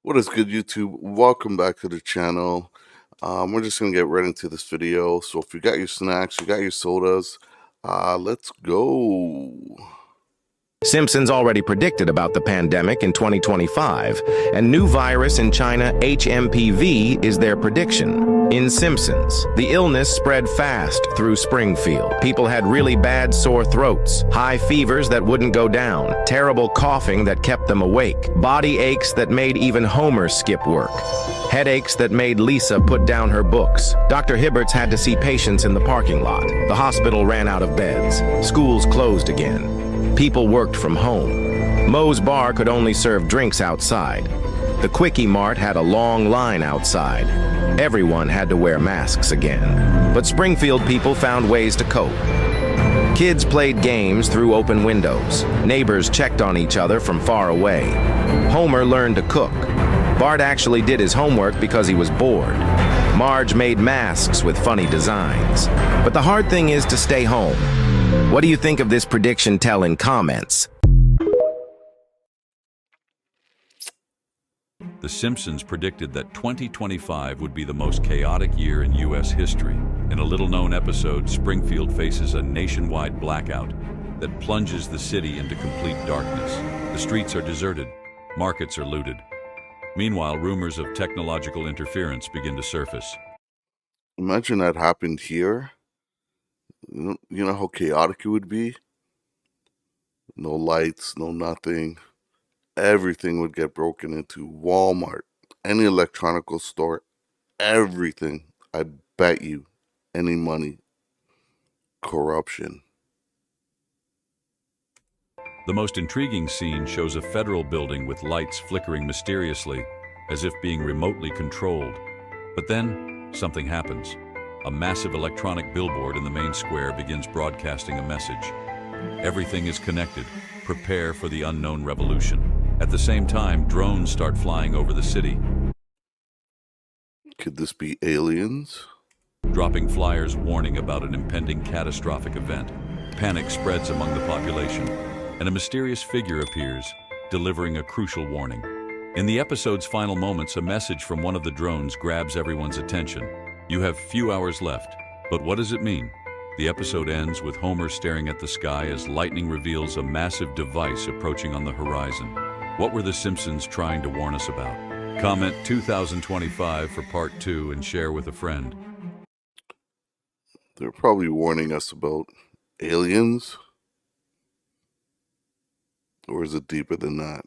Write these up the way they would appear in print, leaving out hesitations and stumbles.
What is good, YouTube? Welcome back to the channel. We're just gonna get right into this video. So if you got your snacks, you got your sodas, let's go. Simpsons already predicted about the pandemic in 2025, and new virus in China, HMPV, is their prediction. In Simpsons, the illness spread fast through Springfield. People had really bad sore throats, high fevers that wouldn't go down, terrible coughing that kept them awake, body aches that made even Homer skip work, headaches that made Lisa put down her books. Dr. Hibberts had to see patients in the parking lot. The hospital ran out of beds. Schools closed again. People worked from home. Moe's Bar could only serve drinks outside. The Quickie Mart had a long line outside. Everyone had to wear masks again. But Springfield people found ways to cope. Kids played games through open windows. Neighbors checked on each other from far away. Homer learned to cook. Bart actually did his homework because he was bored. Marge made masks with funny designs. But the hard thing is to stay home. What do you think of this prediction? Tell in comments. The Simpsons predicted that 2025 would be the most chaotic year in U.S. history. In a little-known episode, Springfield faces a nationwide blackout that plunges the city into complete darkness. The streets are deserted, markets are looted. Meanwhile, rumors of technological interference begin to surface. Imagine that happened here. You know how chaotic it would be? No lights, no nothing. Everything would get broken into. Walmart, any electronical store, everything. I bet you, any money. Corruption. The most intriguing scene shows a federal building with lights flickering mysteriously, as if being remotely controlled. But then, something happens. A massive electronic billboard in the main square begins broadcasting a message. Everything is connected. Prepare for the unknown revolution. At the same time, drones start flying over the city. Could this be aliens? Dropping flyers warning about an impending catastrophic event. Panic spreads among the population, and a mysterious figure appears, delivering a crucial warning. In the episode's final moments, a message from one of the drones grabs everyone's attention. You have few hours left, but what does it mean? The episode ends with Homer staring at the sky as lightning reveals a massive device approaching on the horizon. What were the Simpsons trying to warn us about? Comment 2025 for part 2 and share with a friend. They're probably warning us about aliens. Or is it deeper than that?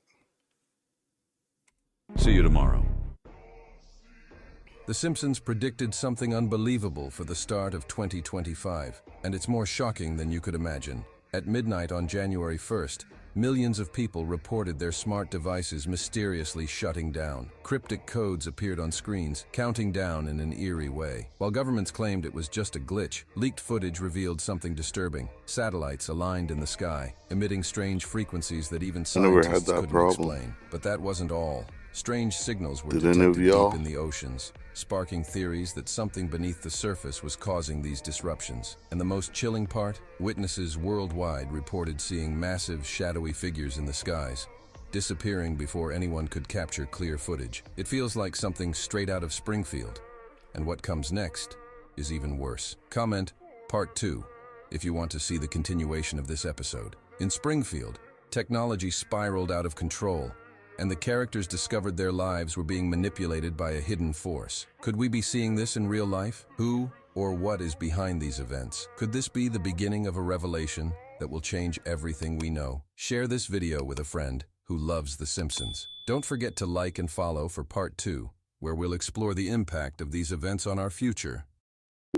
See you tomorrow. The Simpsons predicted something unbelievable for the start of 2025, and it's more shocking than you could imagine. At midnight on January 1st, millions of people reported their smart devices mysteriously shutting down. Cryptic codes appeared on screens, counting down in an eerie way. While governments claimed it was just a glitch, leaked footage revealed something disturbing. Satellites aligned in the sky, emitting strange frequencies that even scientists couldn't explain. But that wasn't all. Strange signals were detected deep in the oceans, sparking theories that something beneath the surface was causing these disruptions. And the most chilling part? Witnesses worldwide reported seeing massive, shadowy figures in the skies, disappearing before anyone could capture clear footage. It feels like something straight out of Springfield. And what comes next is even worse. Comment Part 2 if you want to see the continuation of this episode. In Springfield, technology spiraled out of control, and the characters discovered their lives were being manipulated by a hidden force. Could we be seeing this in real life? Who or what is behind these events? Could this be the beginning of a revelation that will change everything we know? Share this video with a friend who loves The Simpsons. Don't forget to like and follow for part 2, where we'll explore the impact of these events on our future.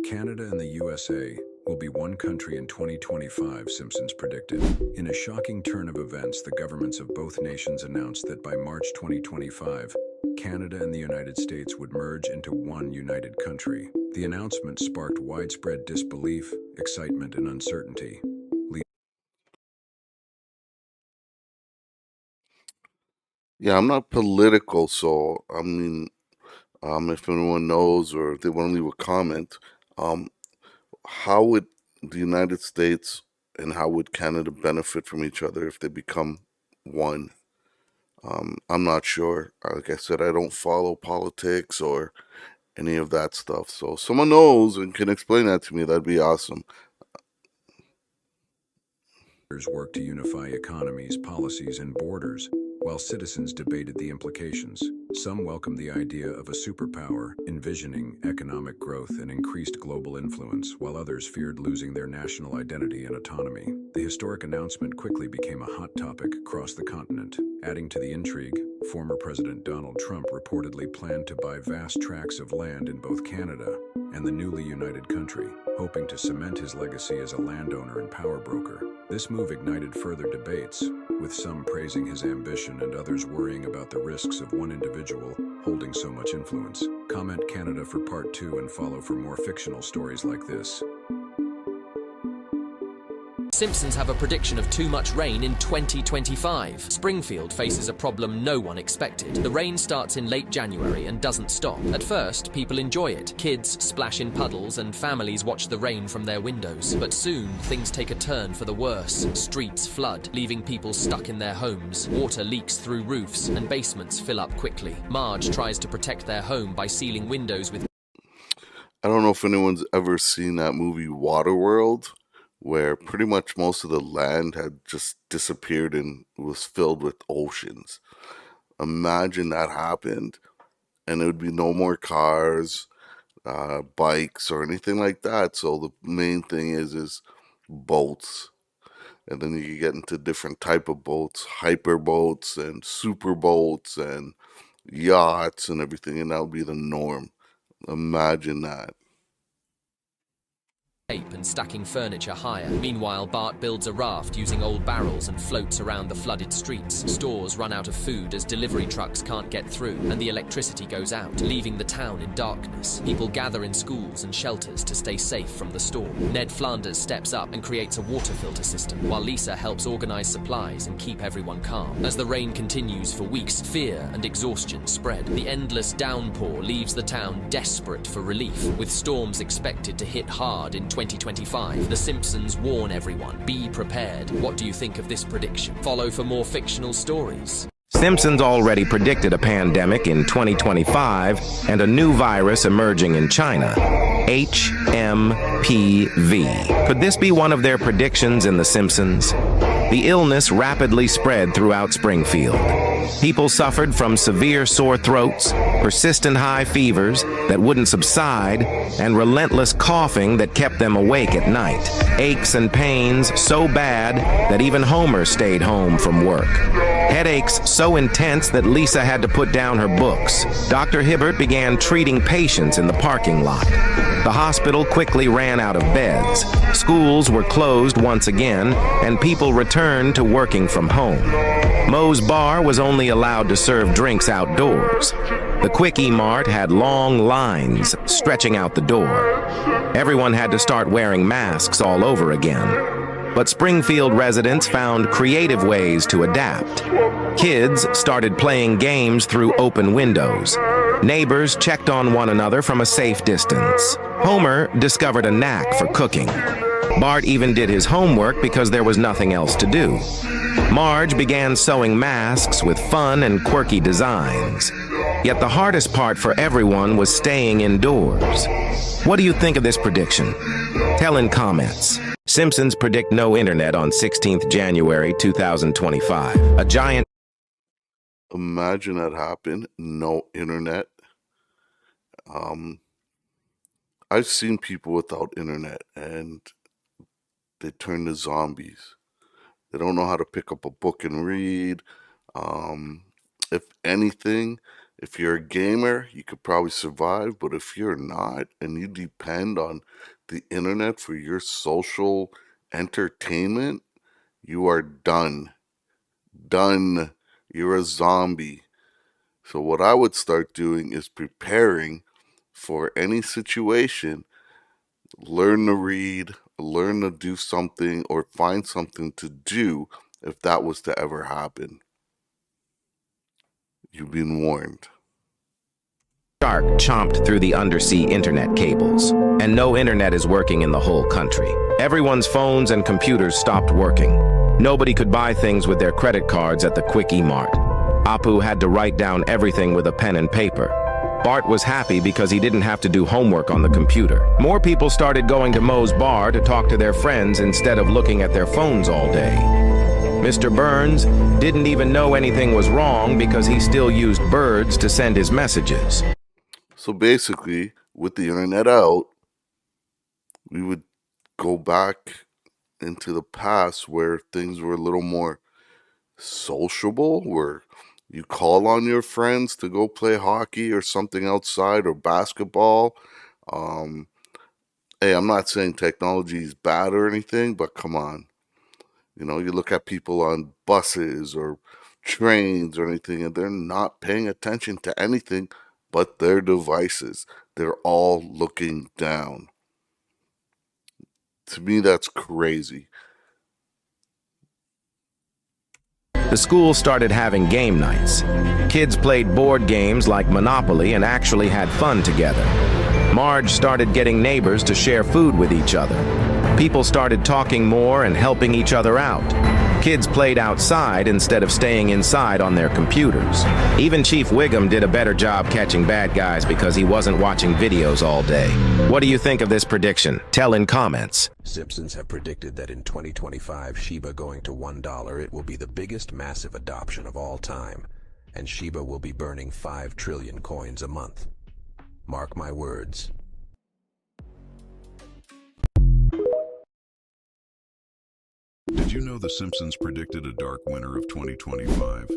Canada and the USA will be one country in 2025, Simpsons predicted. In a shocking turn of events, the governments of both nations announced that by March 2025, Canada and the United States would merge into one united country. The announcement sparked widespread disbelief, excitement, and uncertainty. Yeah, I'm not political, so I mean, if anyone knows or if they want to leave a comment, how would the United States and how would Canada benefit from each other if they become one? I'm not sure. Like I said, I don't follow politics or any of that stuff. So if someone knows and can explain that to me, that'd be awesome. Worked to unify economies, policies, and borders, while citizens debated the implications. Some welcomed the idea of a superpower, envisioning economic growth and increased global influence, while others feared losing their national identity and autonomy. The historic announcement quickly became a hot topic across the continent. Adding to the intrigue, former President Donald Trump reportedly planned to buy vast tracts of land in both Canada and the newly united country, hoping to cement his legacy as a landowner and power broker. This move ignited further debates, with some praising his ambition and others worrying about the risks of one individual holding so much influence. Comment Canada for Part 2 and follow for more fictional stories like this. Simpsons have a prediction of too much rain in 2025. Springfield faces a problem no one expected. The rain starts in late January and doesn't stop. At first, people enjoy it. Kids splash in puddles and families watch the rain from their windows. But soon, things take a turn for the worse. Streets flood, leaving people stuck in their homes. Water leaks through roofs and basements fill up quickly. Marge tries to protect their home by sealing windows with... I don't know if anyone's ever seen that movie Waterworld, where pretty much most of the land had just disappeared and was filled with oceans. Imagine that happened, and there would be no more cars, bikes, or anything like that. So the main thing is boats. And then you get into different type of boats, hyper boats and super boats and yachts and everything, and that would be the norm. Imagine that. And stacking furniture higher. Meanwhile, Bart builds a raft using old barrels and floats around the flooded streets. Stores run out of food as delivery trucks can't get through, and the electricity goes out, leaving the town in darkness. People gather in schools and shelters to stay safe from the storm. Ned Flanders steps up and creates a water filter system, while Lisa helps organize supplies and keep everyone calm. As the rain continues for weeks, fear and exhaustion spread. The endless downpour leaves the town desperate for relief, with storms expected to hit hard in 2025. The Simpsons warn everyone, be prepared. What do you think of this prediction? Follow for more fictional stories. Simpsons already predicted a pandemic in 2025 and a new virus emerging in China, HMPV. Could this be one of their predictions in The Simpsons? The illness rapidly spread throughout Springfield. People suffered from severe sore throats, persistent high fevers that wouldn't subside, and relentless coughing that kept them awake at night. Aches and pains so bad that even Homer stayed home from work. Headaches so intense that Lisa had to put down her books. Dr. Hibbert began treating patients in the parking lot. The hospital quickly ran out of beds. Schools were closed once again, and people returned to working from home. Moe's Bar was only allowed to serve drinks outdoors. The Quickie Mart had long lines stretching out the door. Everyone had to start wearing masks all over again. But Springfield residents found creative ways to adapt. Kids started playing games through open windows. Neighbors checked on one another from a safe distance. Homer discovered a knack for cooking. Bart even did his homework because there was nothing else to do. Marge began sewing masks with fun and quirky designs. Yet the hardest part for everyone was staying indoors. What do you think of this prediction? Tell in comments. Simpsons predict no internet on 16th January 2025. A giant... Imagine that happened. No internet. I've seen people without internet and they turn to zombies. They don't know how to pick up a book and read. If anything, if you're a gamer, you could probably survive. But if you're not and you depend on the internet for your social entertainment, you are done. Done. You're a zombie. So what I would start doing is preparing for any situation. Learn to read, learn to do something, or find something to do if that was to ever happen. You've been warned. Shark chomped through the undersea internet cables, and no internet is working in the whole country. Everyone's phones and computers stopped working. Nobody could buy things with their credit cards at the Quickie Mart. Apu had to write down everything with a pen and paper. Bart was happy because he didn't have to do homework on the computer. More people started going to Moe's bar to talk to their friends instead of looking at their phones all day. Mr. Burns didn't even know anything was wrong because he still used birds to send his messages. So basically, with the internet out, we would go back into the past where things were a little more sociable, where you call on your friends to go play hockey or something outside or basketball. Hey, I'm not saying technology is bad or anything, but come on. You know, you look at people on buses or trains or anything, and they're not paying attention to anything but their devices. They're all looking down. To me, that's crazy. The school started having game nights. Kids played board games like Monopoly and actually had fun together. Marge started getting neighbors to share food with each other. People started talking more and helping each other out. Kids played outside instead of staying inside on their computers. Even Chief Wiggum did a better job catching bad guys because he wasn't watching videos all day. What do you think of this prediction? Tell in comments. Simpsons have predicted that in 2025, Shiba going to $1, it will be the biggest massive adoption of all time, and Shiba will be burning 5 trillion coins a month. Mark my words. Did you know The Simpsons predicted a dark winter of 2025?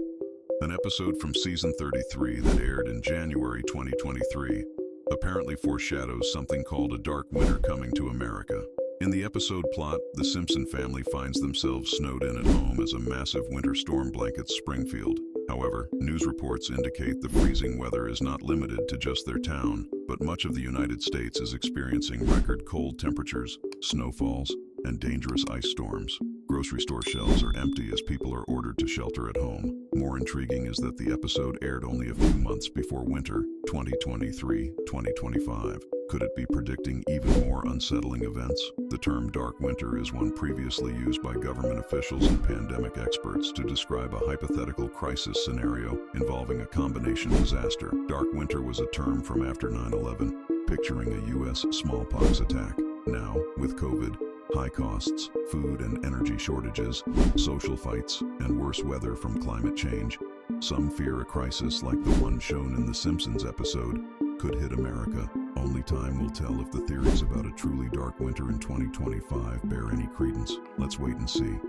An episode from season 33 that aired in January 2023 apparently foreshadows something called a dark winter coming to America. In the episode plot, the Simpson family finds themselves snowed in at home as a massive winter storm blankets Springfield. However, news reports indicate the freezing weather is not limited to just their town, but much of the United States is experiencing record cold temperatures, snowfalls, and dangerous ice storms. Grocery store shelves are empty as people are ordered to shelter at home. More intriguing is that the episode aired only a few months before winter 2023-2025. Could it be predicting even more unsettling events? The term dark winter is one previously used by government officials and pandemic experts to describe a hypothetical crisis scenario involving a combination disaster. Dark winter was a term from after 9/11, picturing a U.S. smallpox attack. Now, with COVID, high costs, food and energy shortages, social fights, and worse weather from climate change, some fear a crisis like the one shown in the Simpsons episode could hit America. Only time will tell if the theories about a truly dark winter in 2025 bear any credence. Let's wait and see.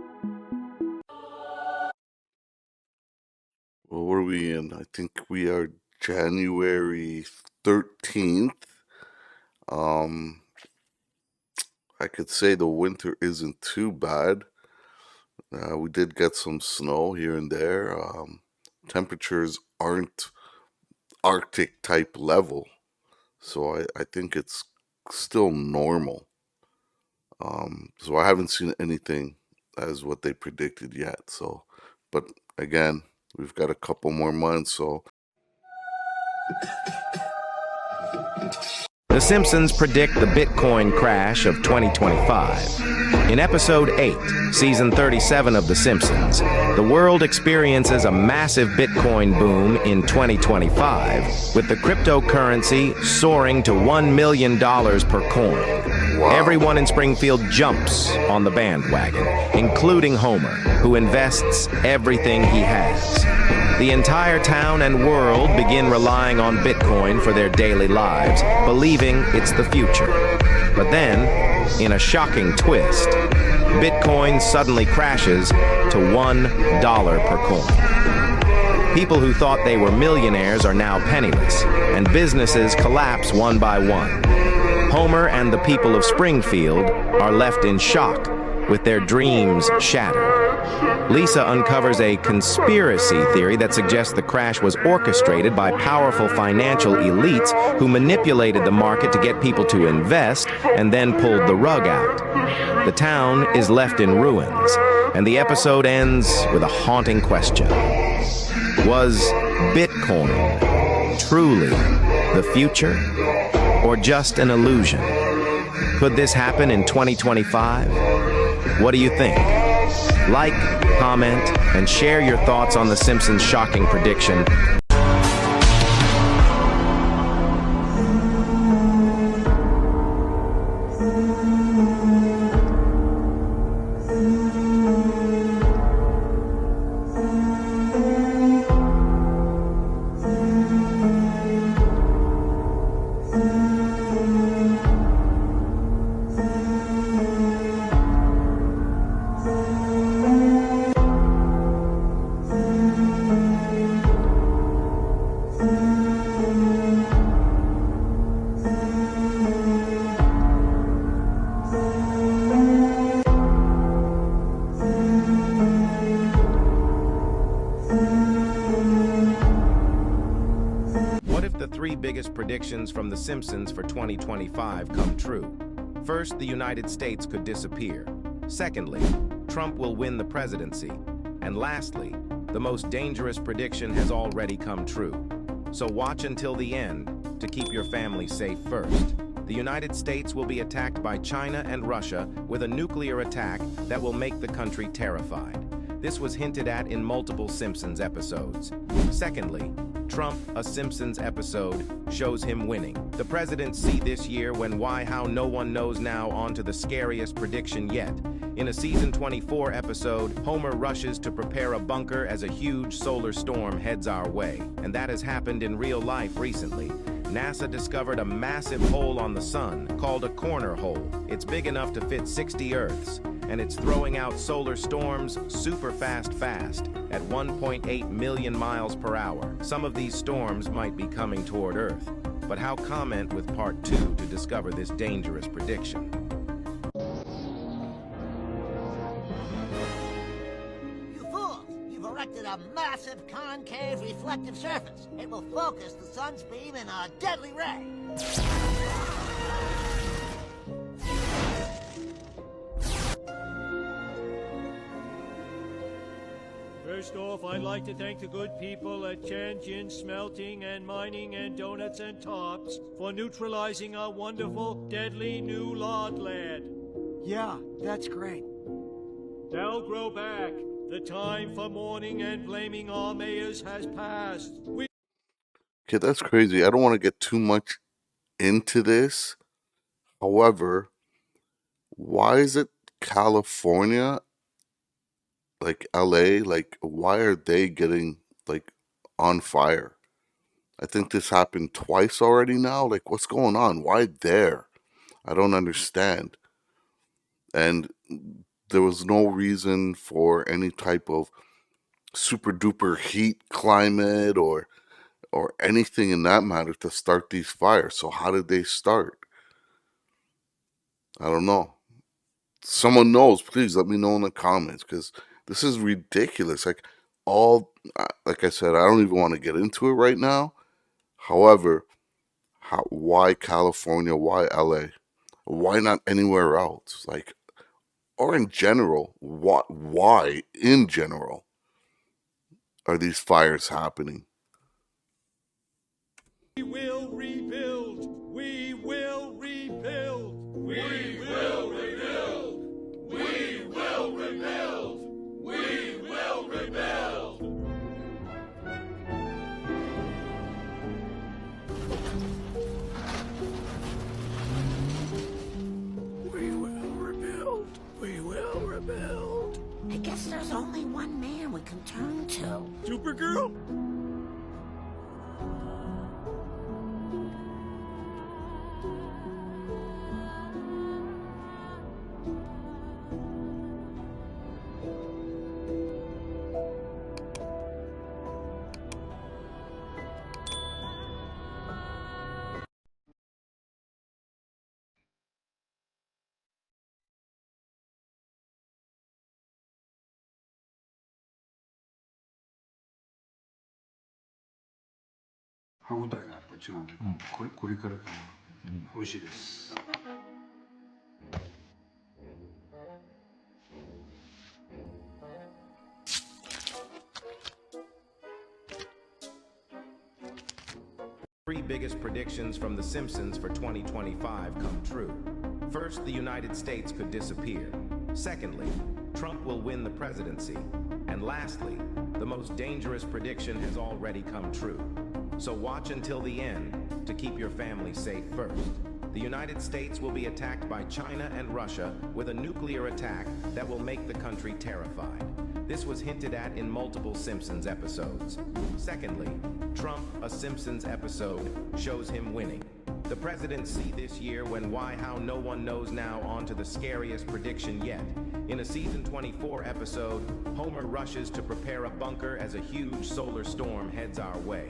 Well, what are we in? I think we are January 13th. I could say the winter isn't too bad. We did get some snow here and there. Temperatures aren't Arctic type level, so I think it's still normal. So I haven't seen anything as what they predicted yet. So, but again, we've got a couple more months, so. The Simpsons predict the Bitcoin crash of 2025. In episode 8, season 37 of The Simpsons, the world experiences a massive Bitcoin boom in 2025, with the cryptocurrency soaring to $1 million per coin. Wow. Everyone in Springfield jumps on the bandwagon, including Homer, who invests everything he has. The entire town and world begin relying on Bitcoin for their daily lives, believing it's the future. But then, in a shocking twist, Bitcoin suddenly crashes to $1 per coin. People who thought they were millionaires are now penniless, and businesses collapse one by one. Homer and the people of Springfield are left in shock, with their dreams shattered. Lisa uncovers a conspiracy theory that suggests the crash was orchestrated by powerful financial elites who manipulated the market to get people to invest and then pulled the rug out. The town is left in ruins, and the episode ends with a haunting question. Was Bitcoin truly the future, or just an illusion? Could this happen in 2025? What do you think? Like, comment, and share your thoughts on The Simpsons' shocking prediction. What if the three biggest predictions from The Simpsons for 2025 come true? First, the United States could disappear. Secondly, Trump will win the presidency. And lastly, the most dangerous prediction has already come true. So watch until the end to keep your family safe first. The United States will be attacked by China and Russia with a nuclear attack that will make the country terrified. This was hinted at in multiple Simpsons episodes. Secondly, Trump, a Simpsons episode, shows him winning. The presidents see this year when Why How No One Knows Now on to the scariest prediction yet. In a season 24 episode, Homer rushes to prepare a bunker as a huge solar storm heads our way. And that has happened in real life recently. NASA discovered a massive hole on the sun called a corner hole. It's big enough to fit 60 Earths, and it's throwing out solar storms super fast at 1.8 million miles per hour. Some of these storms might be coming toward Earth. But how comment with part 2 to discover this dangerous prediction? You fools! You've erected a massive concave reflective surface. It will focus the sun's beam in a deadly ray. First off, I'd like to thank the good people at Tianjin Smelting and Mining and Donuts and Tops for neutralizing our wonderful, deadly new lard lead. Yeah, that's great. They'll grow back. The time for mourning and blaming our mayors has passed. Okay, that's crazy. I don't want to get too much into this. However, why is it California, like LA, like why are they getting like on fire? I think this happened twice already now. Like what's going on? Why there? I don't understand. And there was no reason for any type of super duper heat climate or anything in that matter to start these fires. So how did they start? I don't know. Someone knows, please let me know in the comments, because this is ridiculous. Like like I said, I don't even want to get into it right now. However, why California? Why LA? Why not anywhere else? Like, or in general, why in general are these fires happening? We will rebuild. We will rebuild. We will rebuild. We will rebuild. We will rebuild. We will rebuild. We will rebuild. I guess there's only one man we can turn to. Supergirl? Three biggest predictions from The Simpsons for 2025 come true. First, the United States could disappear. Secondly, Trump will win the presidency. And lastly, the most dangerous prediction has already come true. So watch until the end to keep your family safe first. The United States will be attacked by China and Russia with a nuclear attack that will make the country terrified. This was hinted at in multiple Simpsons episodes. Secondly, Trump, a Simpsons episode, shows him winning. The presidency this year when Why How No One Knows Now on to the scariest prediction yet. In a season 24 episode, Homer rushes to prepare a bunker as a huge solar storm heads our way.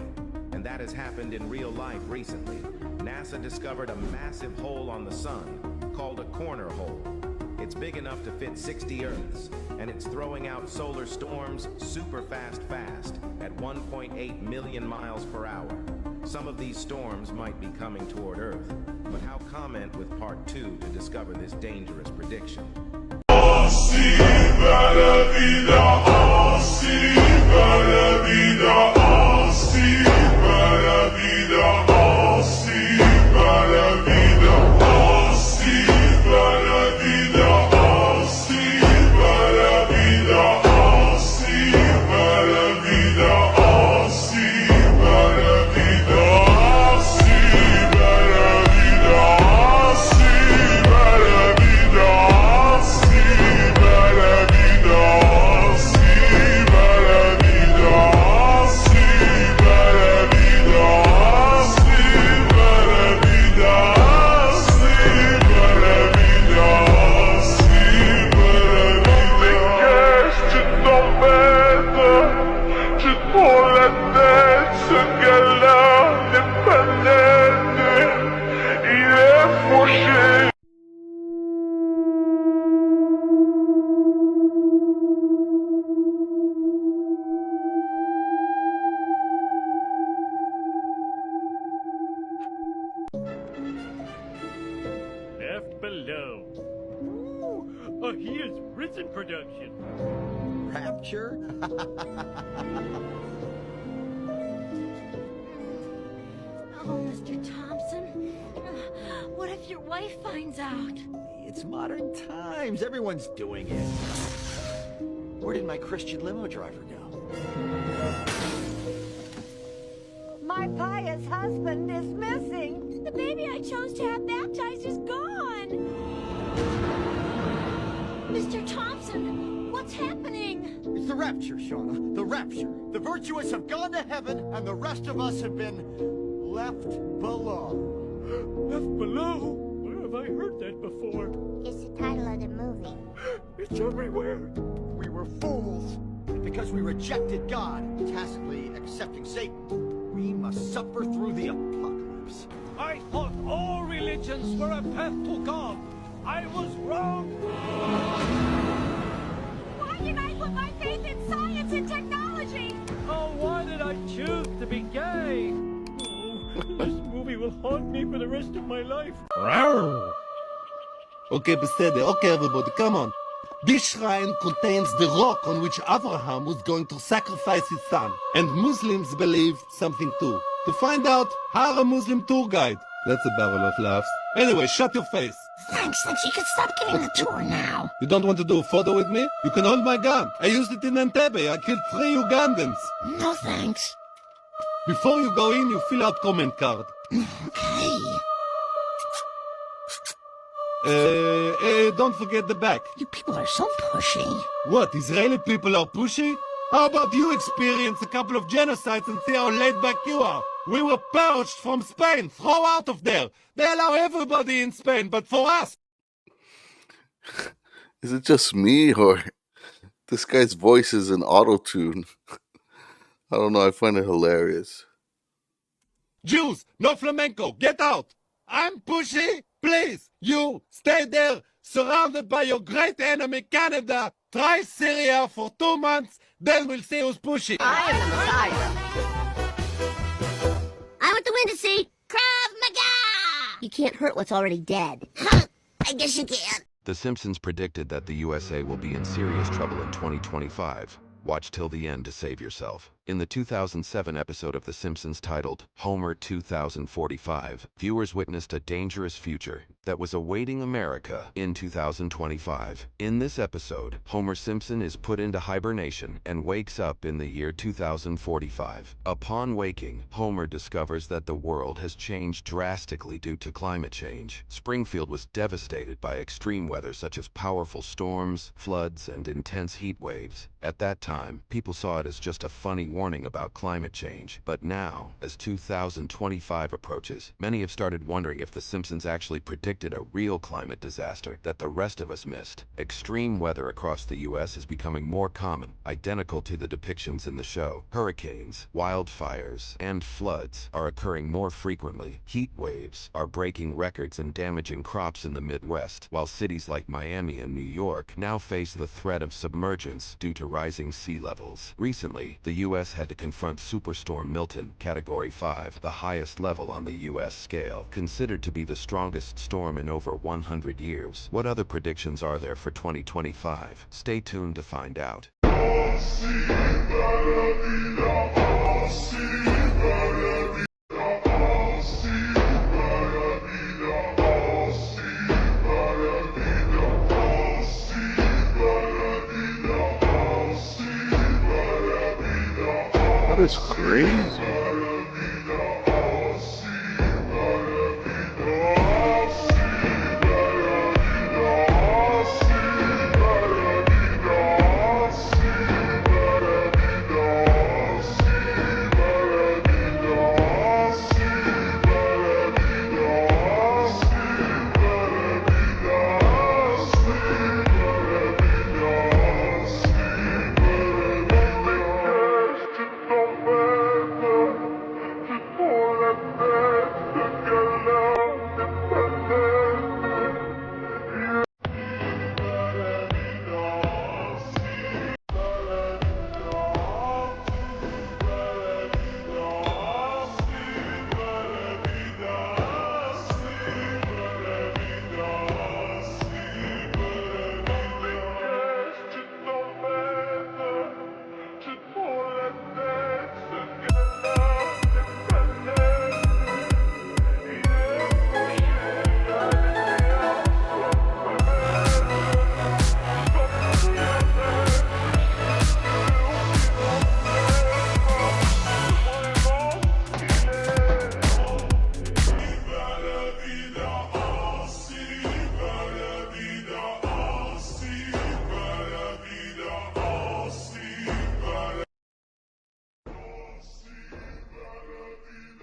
And that has happened in real life recently. NASA discovered a massive hole on the sun called a corner hole. It's big enough to fit 60 Earths, and it's throwing out solar storms super fast at 1.8 million miles per hour. Some of these storms might be coming toward Earth, but how comment with part 2 to discover this dangerous prediction. Left below. Ooh, a He Is Risen production. Rapture? Oh, Mr. Thompson, what if your wife finds out? It's modern times. Everyone's doing it. Where did my Christian limo driver go? My pious husband is missing. The baby I chose to have baptized is gone. Mr. Thompson, what's happening? It's the rapture, Shauna. The rapture. The virtuous have gone to heaven, and the rest of us have been left below. Left below? Where have I heard that before? It's the title of the movie. It's everywhere. We were fools. Because we rejected God, tacitly accepting Satan, we must suffer through the apocalypse. I thought all religions were a path to God. I was wrong. Why did I put my faith in science and technology? Oh, why did I choose to be gay? Oh, this movie will haunt me for the rest of my life. Okay, בסדר. Okay, everybody, come on. This shrine contains the rock on which Abraham was going to sacrifice his son. And Muslims believe something too. To find out, hire a Muslim tour guide. That's a barrel of laughs. Anyway, shut your face. Thanks, you can stop giving the tour now. You don't want to do a photo with me? You can hold my gun. I used it in Entebbe. I killed 3 Ugandans. No thanks. Before you go in, you fill out comment card. Okay. Don't forget the back. You people are so pushy. What, Israeli people are pushy? How about you experience a couple of genocides and see how laid back you are? We were purged from Spain. Throw out of there. They allow everybody in Spain, but for us. Is it just me, or this guy's voice is an auto-tune? I don't know, I find it hilarious. Jews, no flamenco, get out. I'm pushy. Please, you stay there, surrounded by your great enemy, Canada. Try Syria for 2 months, then we'll see who's pushy. I am the Messiah. I want the win to see Krav Maga! You can't hurt what's already dead. I guess you can. The Simpsons predicted that the USA will be in serious trouble in 2025. Watch till the end to save yourself. In the 2007 episode of The Simpsons titled Homer 2045, viewers witnessed a dangerous future that was awaiting America in 2025. In this episode, Homer Simpson is put into hibernation and wakes up in the year 2045. Upon waking, Homer discovers that the world has changed drastically due to climate change. Springfield was devastated by extreme weather such as powerful storms, floods, and intense heat waves. At that time, people saw it as just a funny warning about climate change. But now, as 2025 approaches, many have started wondering if The Simpsons actually predicted a real climate disaster that the rest of us missed. Extreme weather across the U.S. is becoming more common, identical to the depictions in the show. Hurricanes, wildfires, and floods are occurring more frequently. Heat waves are breaking records and damaging crops in the Midwest, while cities like Miami and New York now face the threat of submergence due to rising sea levels. Recently, the U.S. had to confront Superstorm Milton, Category 5, the highest level on the U.S. scale, considered to be the strongest storm in over 100 years. What other predictions are there for 2025? Stay tuned to find out. That is crazy.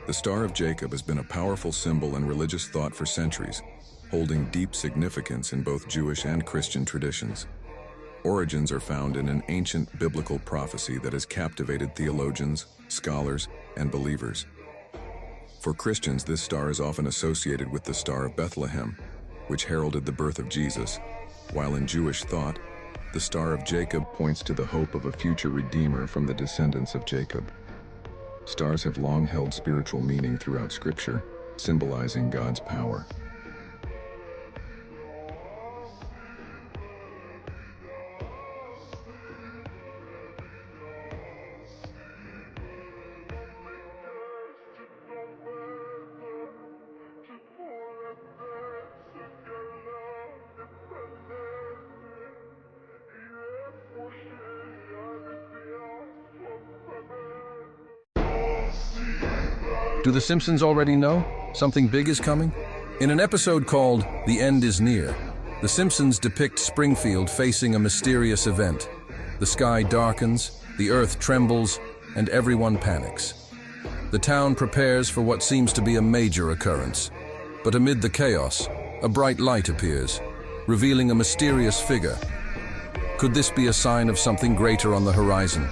The Star of Jacob has been a powerful symbol and religious thought for centuries, holding deep significance in both Jewish and Christian traditions. Origins are found in an ancient biblical prophecy that has captivated theologians, scholars, and believers. For Christians, this star is often associated with the Star of Bethlehem, which heralded the birth of Jesus, while in Jewish thought, the Star of Jacob points to the hope of a future Redeemer from the descendants of Jacob. Stars have long held spiritual meaning throughout Scripture, symbolizing God's power. Do the Simpsons already know something big is coming? In an episode called The End is Near, the Simpsons depict Springfield facing a mysterious event. The sky darkens, the earth trembles, and everyone panics. The town prepares for what seems to be a major occurrence. But amid the chaos, a bright light appears, revealing a mysterious figure. Could this be a sign of something greater on the horizon?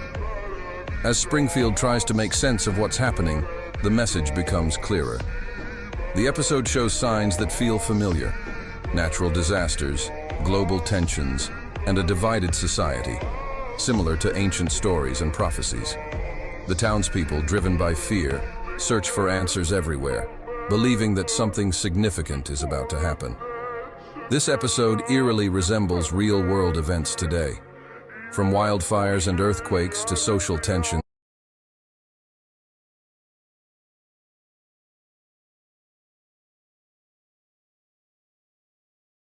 As Springfield tries to make sense of what's happening, the message becomes clearer. The episode shows signs that feel familiar: natural disasters, global tensions, and a divided society, similar to ancient stories and prophecies. The townspeople, driven by fear, search for answers everywhere, believing that something significant is about to happen. This episode eerily resembles real-world events today. From wildfires and earthquakes to social tension,